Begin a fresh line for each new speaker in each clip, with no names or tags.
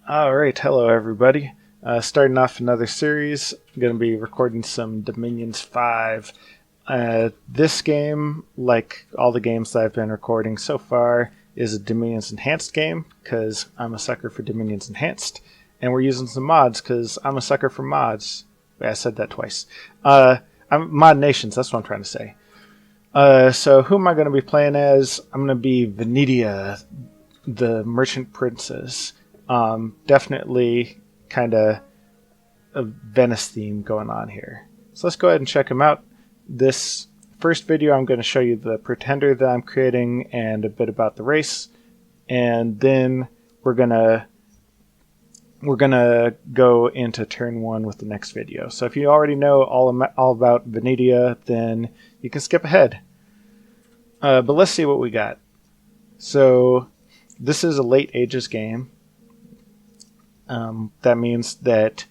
Alright, hello everybody. Starting off another series. I'm going to be recording some Dominions 5. This game, like all the games that I've been recording so far, is a Dominions Enhanced game, because I'm a sucker for Dominions Enhanced. And we're using some mods, because I'm a sucker for mods. Wait, I said that twice. I'm Mod Nations, that's what I'm trying to say. So who am I going to be playing as? I'm going to be Venedia, the Merchant Princess. Definitely kind of a Venice theme going on here. So let's go ahead and check them out. This first video I'm going to show you the pretender that I'm creating and a bit about the race, and then we're gonna go into turn one with the next video. So if you already know all about Venedia, then you can skip ahead. But let's see what we got. So this is a late ages game. That means that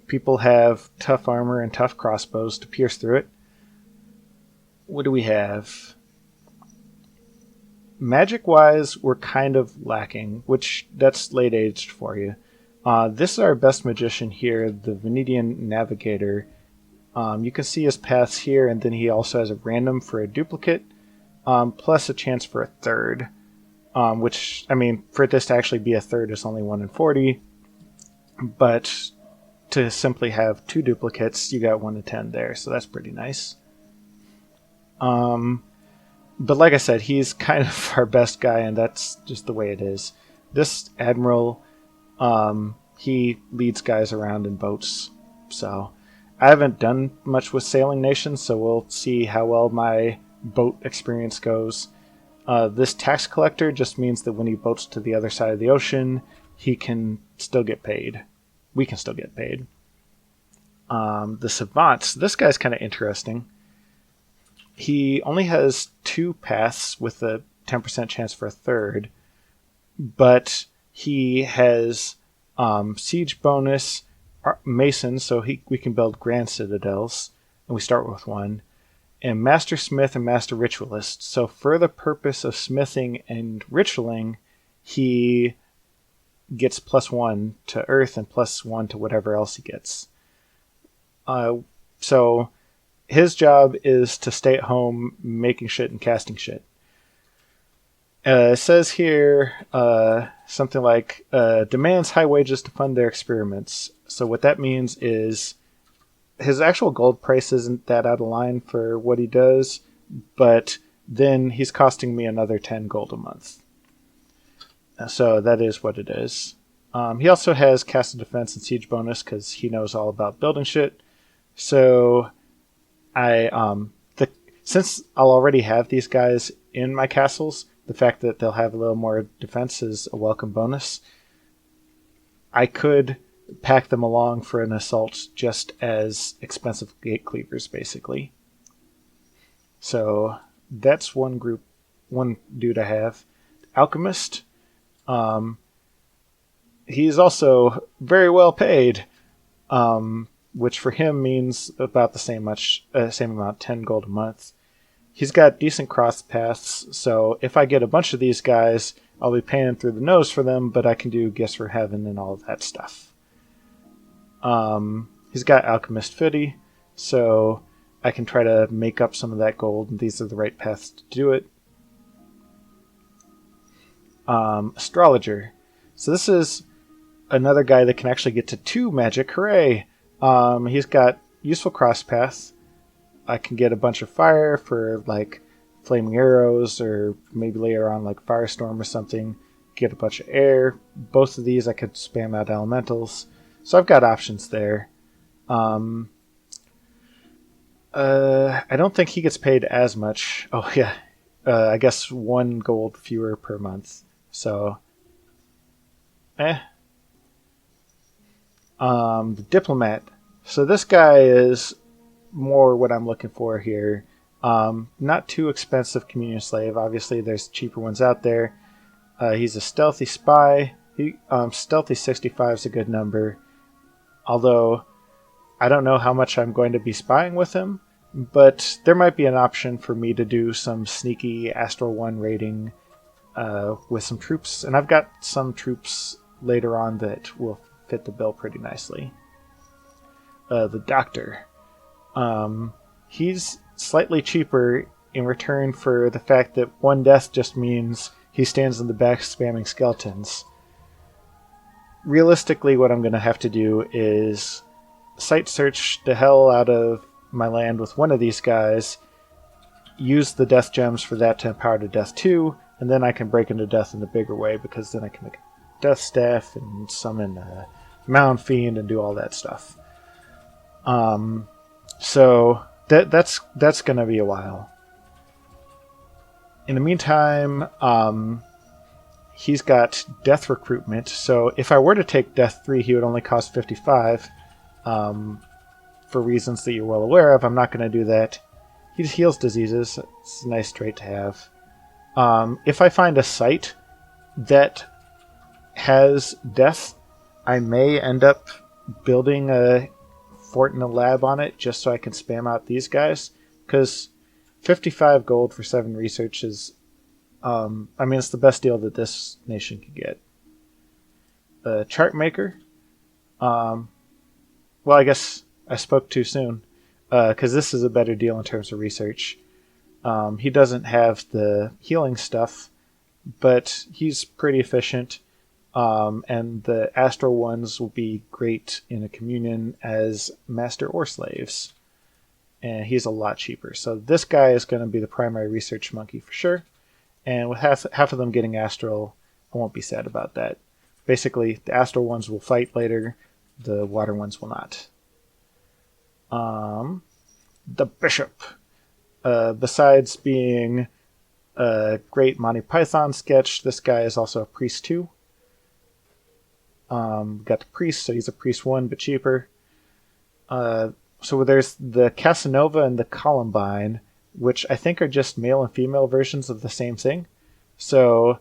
people have tough armor and tough crossbows to pierce through it. What do we have? Magic-wise, we're kind of lacking, which that's late-aged for you. This is our best magician here, the Venedian Navigator. You can see his paths here, and then he also has a random for a duplicate, plus a chance for a third. Which, I mean, for this to actually be a third is only 1 in 40. But to simply have 2 duplicates, you got 1 in 10 there, so that's pretty nice. But like I said, he's kind of our best guy, and that's just the way it is. This Admiral, he leads guys around in boats, so I haven't done much with Sailing Nations, so we'll see how well my boat experience goes. This Tax Collector just means that when he boats to the other side of the ocean, he can still get paid. We can still get paid. The Savants, this guy's kind of interesting. He only has 2 paths with a 10% chance for a third, but he has siege bonus, mason, so we can build grand citadels, and we start with 1, and master smith and master ritualist. So for the purpose of smithing and ritualing, he gets +1 to earth and +1 to whatever else he gets. So his job is to stay at home making shit and casting shit. It says here something like demands high wages to fund their experiments. So what that means is his actual gold price isn't that out of line for what he does, but then he's costing me another 10 gold a month. So that is what it is. He also has castle defense and siege bonus because he knows all about building shit. So since I'll already have these guys in my castles, the fact that they'll have a little more defense is a welcome bonus. I could pack them along for an assault just as expensive gate cleavers, basically. So that's one dude I have. Alchemist. He's also very well paid, which for him means about the same amount, 10 gold a month. He's got decent cross paths, so if I get a bunch of these guys, I'll be paying through the nose for them, but I can do Gifts for Heaven and all of that stuff. He's got Alchemist Fitty, so I can try to make up some of that gold, and these are the right paths to do it. Astrologer. So this is another guy that can actually get to 2 magic. Hooray! He's got useful cross paths. I can get a bunch of fire for like flaming arrows, or maybe later on like firestorm or something. Get a bunch of air. Both of these I could spam out elementals. So I've got options there. I don't think he gets paid as much. Oh yeah, I guess 1 gold fewer per month. So, The Diplomat. So this guy is more what I'm looking for here. Not too expensive communion slave. Obviously, there's cheaper ones out there. He's a stealthy spy. Stealthy 65 is a good number. Although, I don't know how much I'm going to be spying with him, but there might be an option for me to do some sneaky Astral 1 raiding with some troops. And I've got some troops later on that will fit the bill pretty nicely. The Doctor. He's slightly cheaper in return for the fact that one death just means he stands in the back spamming skeletons. Realistically, what I'm going to have to do is site search the hell out of my land with one of these guys, use the death gems for that to empower to death 2, and then I can break into death in a bigger way, because then I can make a death staff and summon a Mound Fiend and do all that stuff. So that's going to be a while. In the meantime, he's got death recruitment, so if I were to take death 3, he would only cost 55. For reasons that you're well aware of, I'm not going to do that. He heals diseases. It's a nice trait to have. If I find a site that has death, I may end up building a fort and a lab on it just so I can spam out these guys. Because 55 gold for 7 research is... it's the best deal that this nation could get. Chart Maker. Well, I guess I spoke too soon. Because this is a better deal in terms of research. He doesn't have the healing stuff, but he's pretty efficient. And the astral ones will be great in a communion as master or slaves. And he's a lot cheaper. So this guy is going to be the primary research monkey for sure. And with half of them getting astral, I won't be sad about that. Basically, the astral ones will fight later. The water ones will not. The Bishop. Besides being a great Monty Python sketch, this guy is also a priest too. Got the priest, so he's a priest 1, but cheaper. So there's the Casanova and the Columbine, which I think are just male and female versions of the same thing. So,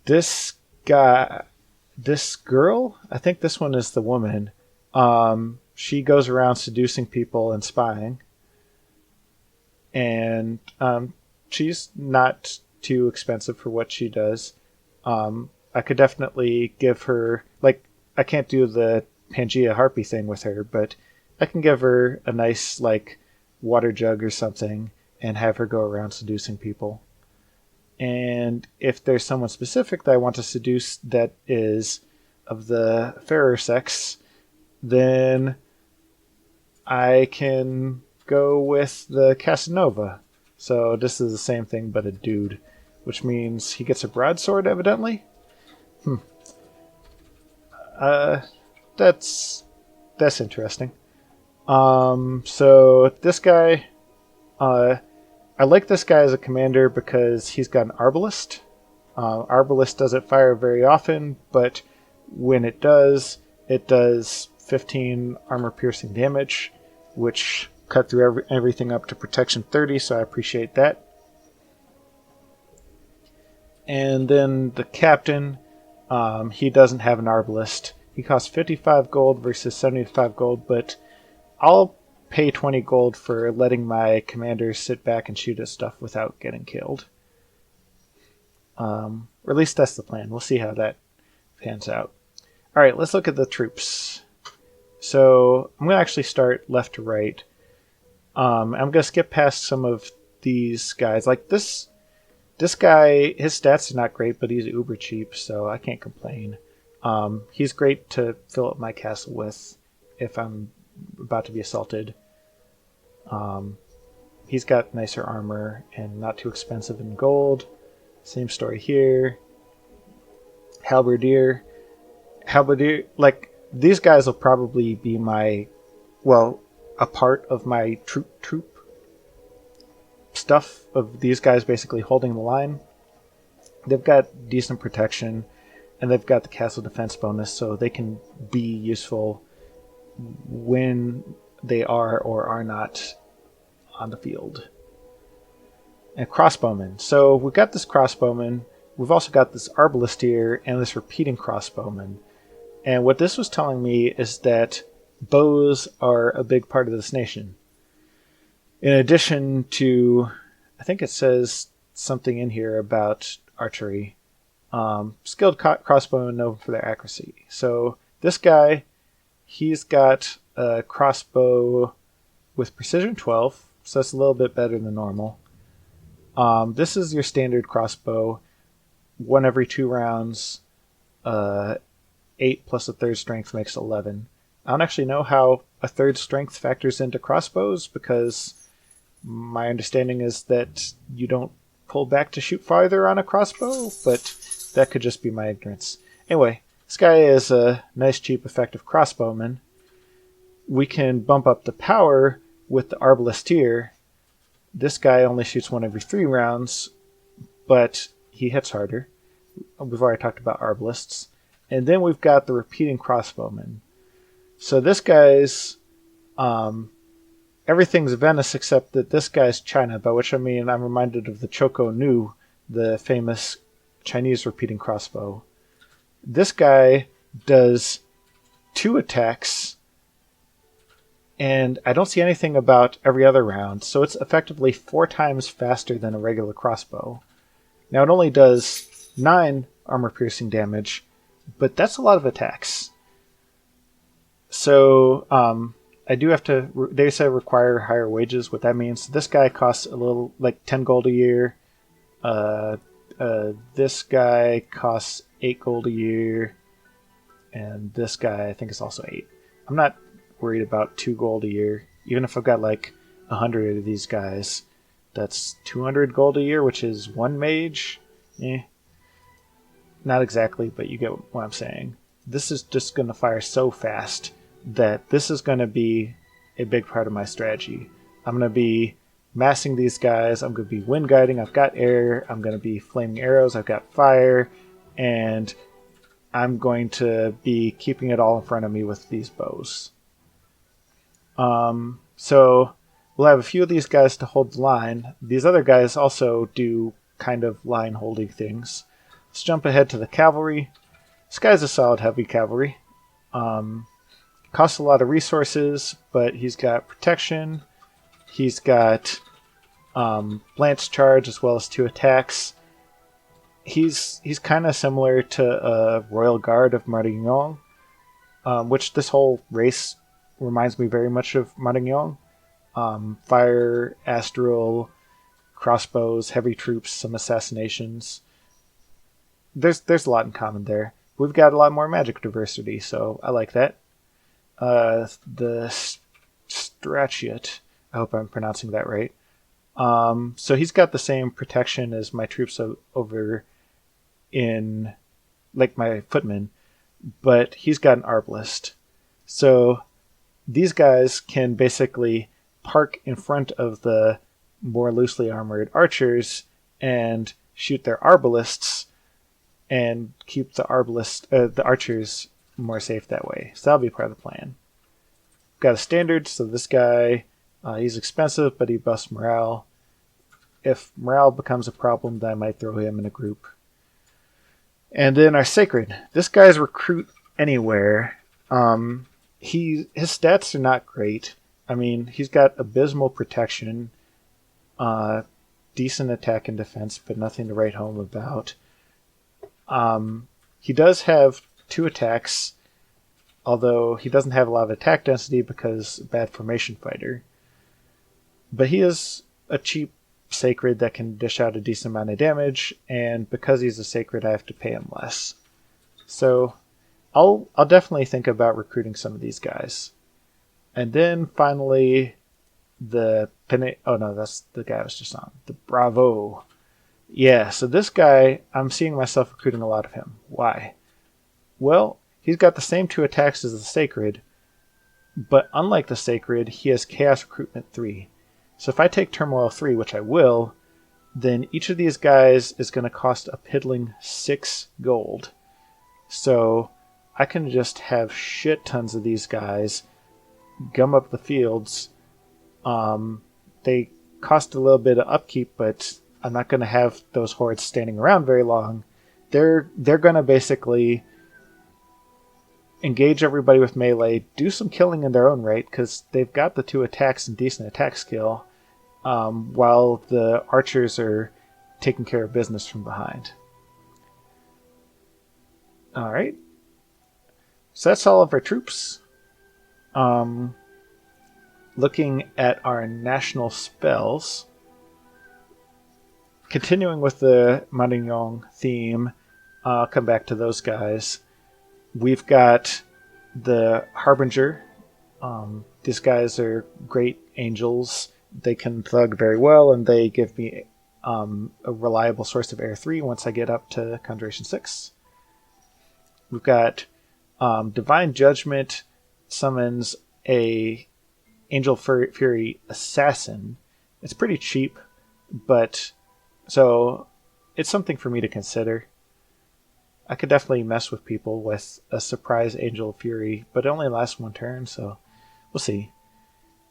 this girl, I think this one is the woman. She goes around seducing people and spying. And she's not too expensive for what she does. I could definitely give her... I can't do the Pangea Harpy thing with her, but I can give her a nice, water jug or something and have her go around seducing people. And if there's someone specific that I want to seduce that is of the fairer sex, then I can go with the Casanova. So this is the same thing but a dude, which means he gets a broadsword, evidently. That's interesting. So this guy, I like this guy as a commander because he's got an Arbalist. Arbalist doesn't fire very often, but when it does 15 armor-piercing damage, which cut through everything up to protection 30, so I appreciate that. And then the captain, he doesn't have an Arbalist. He costs 55 gold versus 75 gold, but I'll pay 20 gold for letting my commanders sit back and shoot at stuff without getting killed. Or at least that's the plan. We'll see how that pans out. Alright, let's look at the troops. So I'm going to actually start left to right. I'm going to skip past some of these guys. Like this guy, his stats are not great, but he's uber cheap, so I can't complain. He's great to fill up my castle with if I'm about to be assaulted. He's got nicer armor and not too expensive in gold. Same story here. Halberdier, these guys will probably be a part of my troop stuff of these guys basically holding the line. They've got decent protection, and they've got the castle defense bonus, so they can be useful when they are or are not on the field. And crossbowmen. So we've got this crossbowman. We've also got this arbalist here and this repeating crossbowman. And what this was telling me is that bows are a big part of this nation. In addition to, I think it says something in here about archery. Skilled crossbowmen known for their accuracy. So this guy, he's got a crossbow with precision 12, so that's a little bit better than normal. This is your standard crossbow, 1 every 2 rounds, 8 plus a third strength makes 11. I don't actually know how a third strength factors into crossbows, because my understanding is that you don't pull back to shoot farther on a crossbow, but that could just be my ignorance. Anyway, this guy is a nice, cheap, effective crossbowman. We can bump up the power with the Arbalisteer. This guy only shoots 1 every 3 rounds, but he hits harder. We've already talked about Arbalists. And then we've got the repeating crossbowman. So this guy's... everything's Venice except that this guy's China, by which I mean I'm reminded of the Choco Nu, the famous Chinese repeating crossbow. This guy does 2 attacks, and I don't see anything about every other round, so it's effectively 4 times faster than a regular crossbow. Now it only does 9 armor-piercing damage, but that's a lot of attacks. So, I do have to, they say require higher wages. What that means, this guy costs a little, like 10 gold a year. This guy costs 8 gold a year. And this guy, I think, is also 8. I'm not worried about 2 gold a year. Even if I've got like 100 of these guys, that's 200 gold a year, which is 1 mage. Not exactly, but you get what I'm saying. This is just going to fire so fast that this is going to be a big part of my strategy. I'm going to be massing these guys. I'm going to be wind guiding. I've got air. I'm going to be flaming arrows. I've got fire. And I'm going to be keeping it all in front of me with these bows. So we'll have a few of these guys to hold the line. These other guys also do kind of line holding things. Let's jump ahead to the cavalry. This guy's a solid heavy cavalry. Costs a lot of resources, but he's got protection. He's got lance charge as well as 2 attacks. He's kind of similar to Royal Guard of Marignan, which this whole race reminds me very much of Marignan. Fire, astral, crossbows, heavy troops, some assassinations. There's a lot in common there. We've got a lot more magic diversity, so I like that. The Stratiot, I hope I'm pronouncing that right. So he's got the same protection as my troops over in, like my footmen, but he's got an arbalist. So these guys can basically park in front of the more loosely armored archers and shoot their arbalists and keep the archers more safe that way. So that'll be part of the plan. Got a standard, so this guy, he's expensive, but he buffs morale. If morale becomes a problem, then I might throw him in a group. And then our sacred. This guy's recruit anywhere. His stats are not great. I mean, he's got abysmal protection, decent attack and defense, but nothing to write home about. He does have 2 attacks, although he doesn't have a lot of attack density because bad formation fighter. But he is a cheap sacred that can dish out a decent amount of damage, and because he's a sacred, I have to pay him less. So I'll definitely think about recruiting some of these guys. And then finally, the oh no, that's the guy I was just on. The Bravo. Yeah, so this guy, I'm seeing myself recruiting a lot of him. Why? Well, he's got the same 2 attacks as the Sacred, but unlike the Sacred, he has Chaos Recruitment 3. So if I take Turmoil 3, which I will, then each of these guys is going to cost a piddling 6 gold. So I can just have shit tons of these guys, gum up the fields. They cost a little bit of upkeep, but I'm not going to have those hordes standing around very long. They're going to basically engage everybody with melee, do some killing in their own right, because they've got the 2 attacks and decent attack skill, while the archers are taking care of business from behind. All right. So that's all of our troops. Um, Looking at our national spells, continuing with the Marignong theme, I'll come back to those guys. We've got the Harbinger. These guys are great angels. They can thug very well, and they give me a reliable source of air 3 once I get up to Conjuration 6. We've got Divine Judgment summons a Angel Fury Assassin. It's pretty cheap, but so it's something for me to consider. I could definitely mess with people with a surprise Angel Fury, but it only lasts one turn, so we'll see.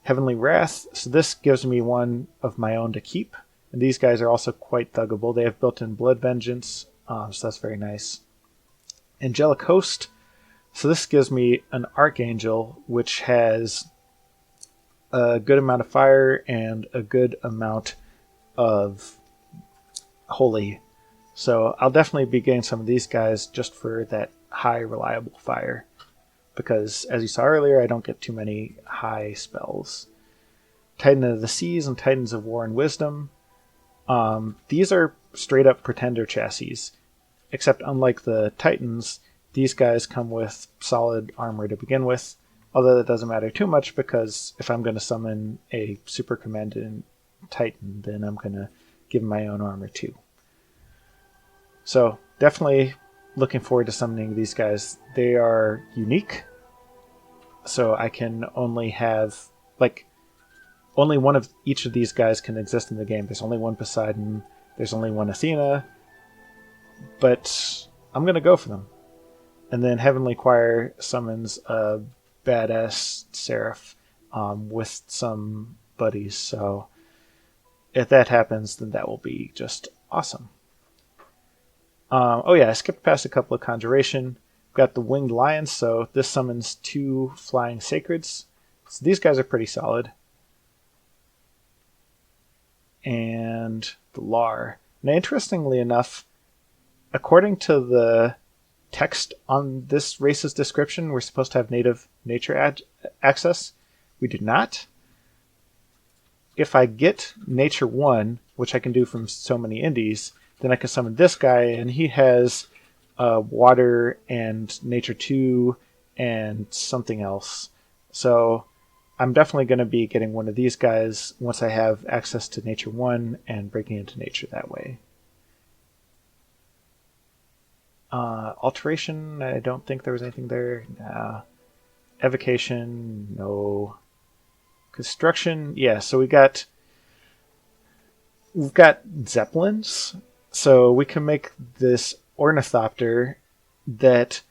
Heavenly Wrath. So this gives me one of my own to keep. And these guys are also quite thuggable. They have built-in Blood Vengeance, so that's very nice. Angelic Host. So this gives me an Archangel, which has a good amount of fire and a good amount of holy. So I'll definitely be getting some of these guys just for that high reliable fire. Because, as you saw earlier, I don't get too many high spells. Titan of the Seas and Titans of War and Wisdom. These are straight-up Pretender chassis. Except unlike the Titans, these guys come with solid armor to begin with. Although that doesn't matter too much, because if I'm going to summon a Super Commandant Titan, then I'm going to give him my own armor too. So, definitely looking forward to summoning these guys. They are unique, so I can only have, only one of each of these guys can exist in the game. There's only one Poseidon, there's only one Athena, but I'm going to go for them. And then Heavenly Choir summons a badass Seraph with some buddies, so if that happens, then that will be just awesome. Oh yeah, I skipped past a couple of Conjuration. Got the Winged Lions, so this summons 2 Flying Sacreds. So these guys are pretty solid. And the Lar. Now, interestingly enough, according to the text on this race's description, we're supposed to have native nature access. We do not. If I get Nature 1, which I can do from so many indies, then I can summon this guy, and he has water and Nature 2 and something else. So I'm definitely going to be getting one of these guys once I have access to Nature 1 and breaking into Nature that way. Alteration, I don't think there was anything there. Nah. Evocation, no. Construction, yeah, so we've got Zeppelins. So we can make this ornithopter that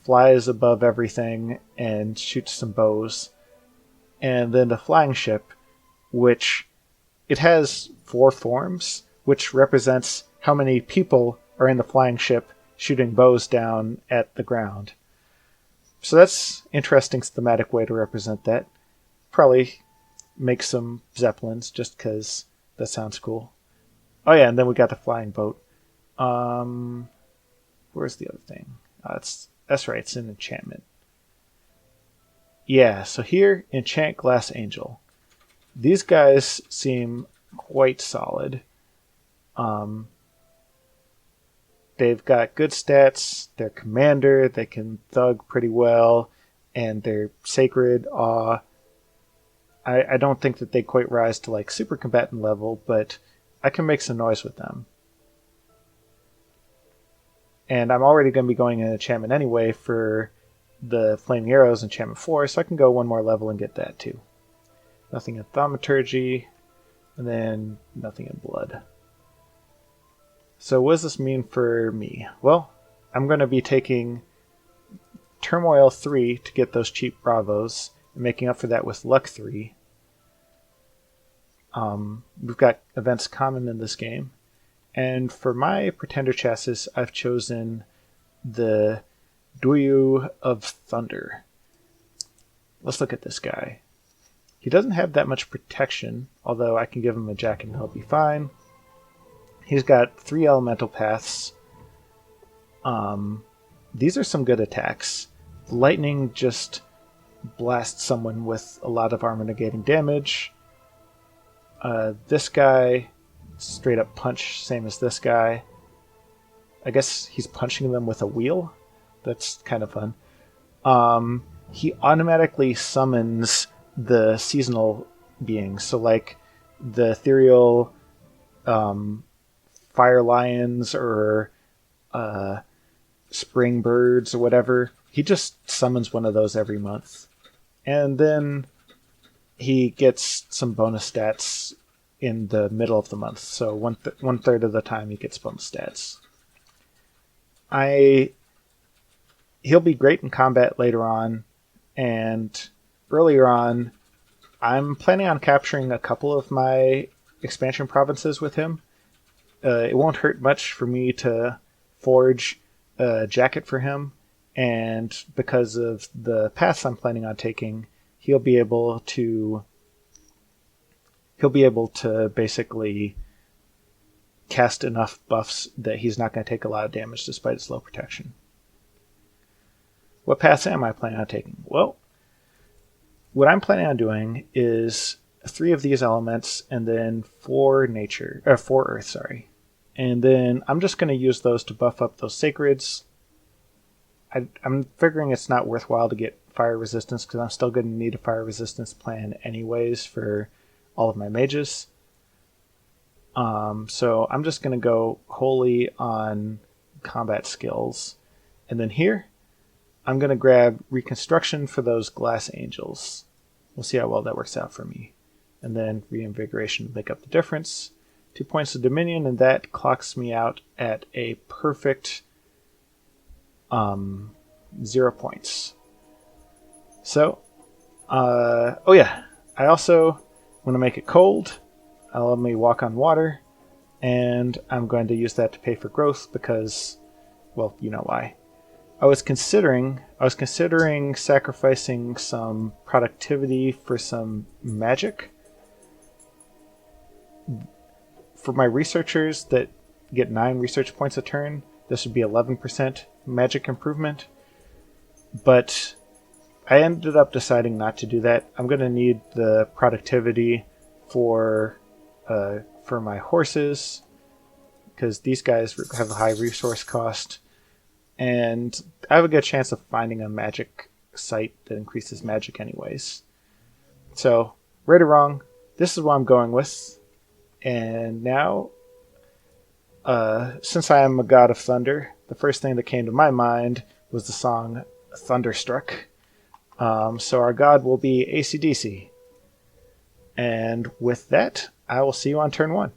flies above everything and shoots some bows. And then the flying ship, which it has 4 forms, which represents how many people are in the flying ship shooting bows down at the ground. So that's an interesting thematic way to represent that. Probably make some Zeppelins just because that sounds cool. Oh yeah, and then we got the flying boat. Where's the other thing? That's right, it's an enchantment. Yeah, so here, enchant Glass Angel. These guys seem quite solid. They've got good stats. They're commander. They can thug pretty well, and they're sacred. Awe. I don't think that they quite rise to like super combatant level, but I can make some noise with them. And I'm already going to be going in enchantment anyway for the Flaming Arrows enchantment 4, so I can go one more level and get that too. Nothing in Thaumaturgy, and then nothing in Blood. So what does this mean for me? Well, I'm going to be taking Turmoil 3 to get those cheap Bravos, and making up for that with Luck 3. We've got events common in this game. And for my Pretender chassis, I've chosen the Duyu of Thunder. Let's look at this guy. He doesn't have that much protection, although I can give him a jacket and he'll be fine. He's got 3 elemental paths. these are some good attacks. Lightning just blasts someone with a lot of armor negating damage. This guy, straight up punch, same as this guy. I guess he's punching them with a wheel. That's kind of fun. He automatically summons the seasonal beings. So like the ethereal fire lions or spring birds or whatever. He just summons one of those every month. And then he gets some bonus stats in the middle of the month. So one third of the time he gets bonus stats. He'll be great in combat later on, and earlier on, I'm planning on capturing a couple of my expansion provinces with him. It won't hurt much for me to forge a jacket for him, and because of the paths I'm planning on taking, he'll be able to basically cast enough buffs that he's not going to take a lot of damage despite his low protection. What paths am I planning on taking? Well, what I'm planning on doing is 3 of these elements and then 4 earth, sorry. And then I'm just going to use those to buff up those sacreds. I'm figuring it's not worthwhile to get fire resistance because I'm still going to need a fire resistance plan anyways for all of my mages. So I'm just going to go wholly on combat skills. And then here, I'm going to grab Reconstruction for those Glass Angels. We'll see how well that works out for me. And then Reinvigoration to make up the difference. 2 points of Dominion, and that clocks me out at a perfect 0 points. So, oh yeah, I also want to make it cold. Let me walk on water, and I'm going to use that to pay for growth because, well, you know why. I was considering sacrificing some productivity for some magic. For my researchers that get 9 research points a turn, this would be 11% magic improvement. But I ended up deciding not to do that. I'm going to need the productivity for my horses because these guys have a high resource cost. And I have a good chance of finding a magic site that increases magic anyways. So, right or wrong, this is what I'm going with. And now, since I am a god of thunder, the first thing that came to my mind was the song Thunderstruck. So our god will be AC/DC. And with that, I will see you on turn 1.